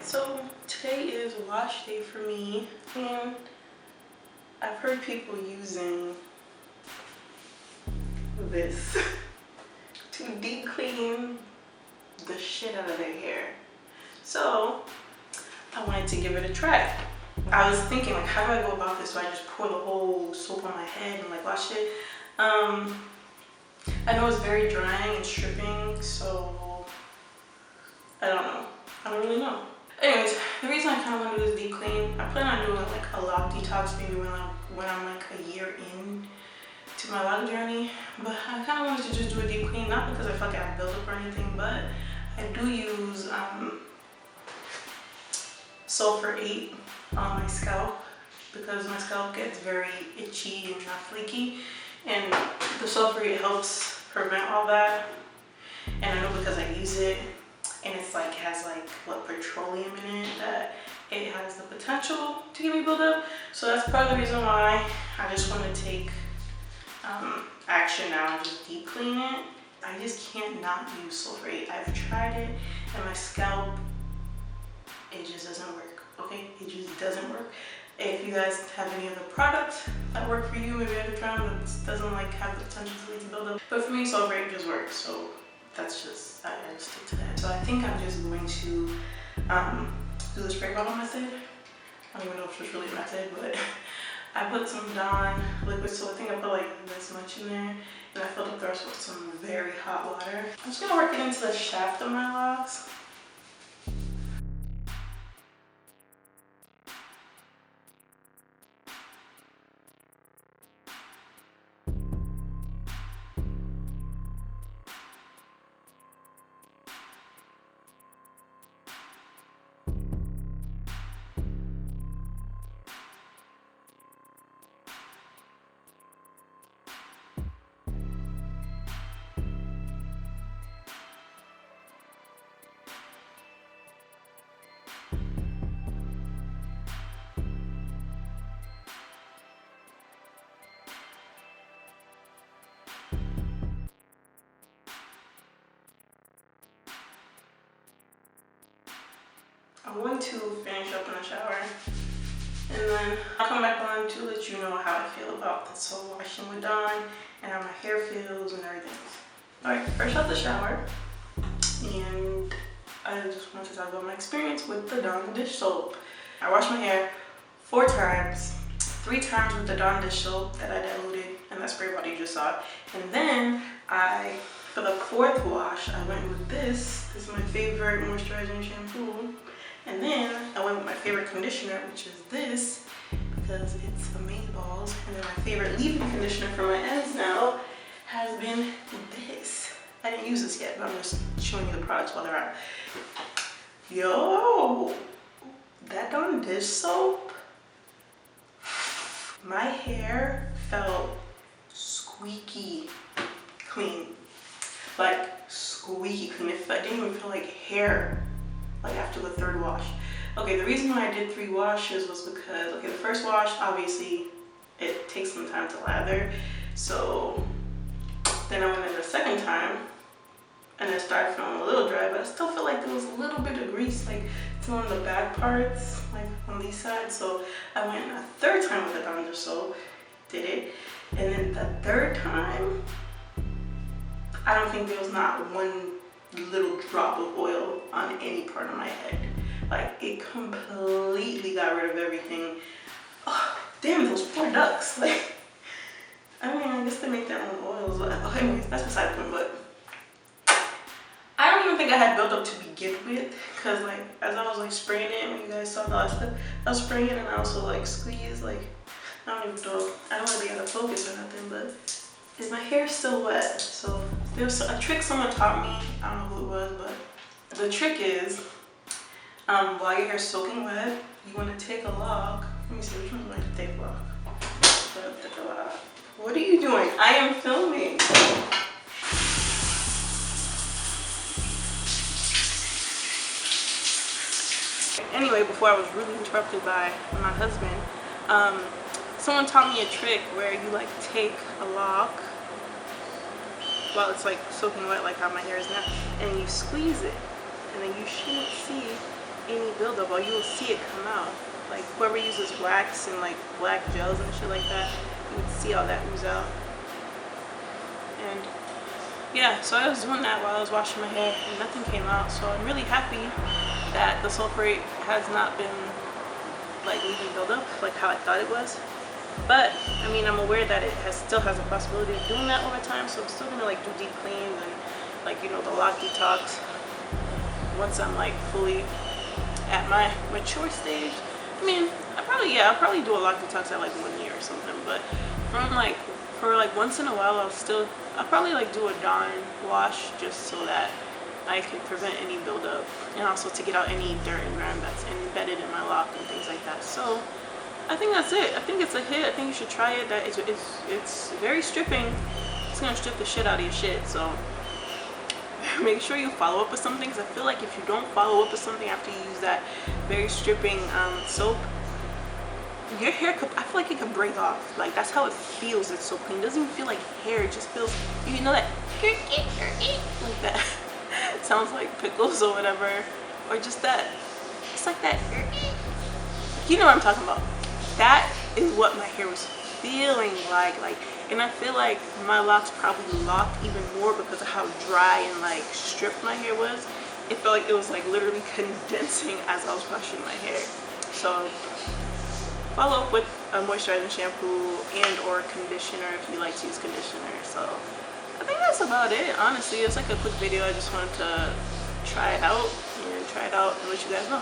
So today is wash day for me, and I've heard people using this to deep clean the shit out of their hair. So I wanted to give it a try. I was thinking, like, how do I go about this? So I just pour the whole soap on my head and like wash it. I know it's very drying and stripping, so I don't know. I don't really know. Anyways, the reason I kind of want to do this deep clean, I plan on doing like a lock detox maybe when I'm like a year in to my lock journey. But I kind of wanted to just do a deep clean, not because I feel like I have buildup or anything, but I do use sulfur 8 on my scalp because my scalp gets very itchy and not flaky, and the sulfur 8 helps prevent all that. And I know because I use it, and it's like has like what petroleum in it, that it has the potential to give me buildup. So that's part of the reason why I just want to take action now and just deep clean it. I just can't not use sulfur 8. I've tried it and my scalp, it just doesn't work. Okay, it just doesn't work. If you guys have any other products that work for you, maybe I could try them that doesn't like have the potential to lead to buildup. But for me, sulfur 8 just works. So that's just, I just stick to that. So I think I'm just going to do the spray bottle method. I don't even know if it's really a method, but I put some Dawn liquid, so I think I put like this much in there, and I filled up the rest with some very hot water. I'm just gonna work it into the shaft of my locks. I'm going to finish up in the shower, and then I'll come back on to let you know how I feel about this whole washing with Dawn and how my hair feels and everything. Alright, fresh out the shower, and I just want to talk about my experience with the Dawn dish soap. I washed my hair 4 times, 3 times with the Dawn dish soap that I diluted in that spray bottle you just saw, and then for the 4th wash, I went with this. This is my favorite moisturizing shampoo. And then I went with my favorite conditioner, which is this, because it's Amazeballs. And then my favorite leave-in conditioner for my ends now has been this. I didn't use this yet, but I'm just showing you the products while they're out. Yo, that Dawn dish soap, my hair felt squeaky clean. Like squeaky clean. It didn't even feel like hair. Like after the 3rd wash. Okay, the reason why I did 3 washes was because, okay, the first wash, obviously, it takes some time to lather. So then I went in the 2nd time, and it started feeling a little dry, but I still feel like there was a little bit of grease, like still on the back parts, like on these sides. So I went a 3rd time with the Dawn dish soap, did it, and then the 3rd time, I don't think there was not one little drop of oil on any part of my head. Like, it completely got rid of everything. Oh, damn, those poor ducks. Like, I mean, I guess they make their own oils. Oh, anyways, that's beside the point, but I don't even think I had built up to begin with, because like, as I was like spraying it, when you guys saw the last clip, I was spraying it and I also like squeezed, like, I don't even know, I don't want to be out of focus or nothing, but my hair is still wet. So there's a trick someone taught me, I don't know who it was, but the trick is while your hair is soaking wet, you want to take a lock. Let me see, which one do I like to take a lock? What are you doing? I am filming. Anyway, before I was rudely interrupted by my husband, someone taught me a trick where you like take a lock while it's like soaking wet, like how my hair is now, and you squeeze it, and then you shouldn't see any buildup, or you will see it come out. Like whoever uses wax and like black gels and shit like that, you would see all that ooze out. And yeah, so I was doing that while I was washing my hair and nothing came out. So I'm really happy that the sulfurate has not been like leaving buildup like how I thought it was. But I mean, I'm aware that it still has a possibility of doing that over time, so I'm still gonna like do deep cleans and like, you know, the lock detox once I'm like fully at my mature stage. I mean, I'll probably do a lock detox at like 1 year or something, but for like once in a while I'll probably like do a dawn wash just so that I can prevent any buildup and also to get out any dirt and grime that's embedded in my lock and things like that. So I think that's it. I think it's a hit. I think you should try it. That it's very stripping. It's gonna strip the shit out of your shit. So make sure you follow up with something, because I feel like if you don't follow up with something after you use that very stripping soap, your hair could, I feel like it could break off. Like that's how it feels. It's so clean. It doesn't even feel like hair. It just feels, you know, that like that. It sounds like pickles or whatever, or just that. It's like that. You know what I'm talking about. That is what my hair was feeling like, and I feel like my locks probably locked even more because of how dry and like stripped my hair was. It felt like it was like literally condensing as I was washing my hair. So follow up with a moisturizing shampoo and or conditioner if you like to use conditioner. So I think that's about it. Honestly, it's like a quick video. I just wanted to try it out and let you guys know.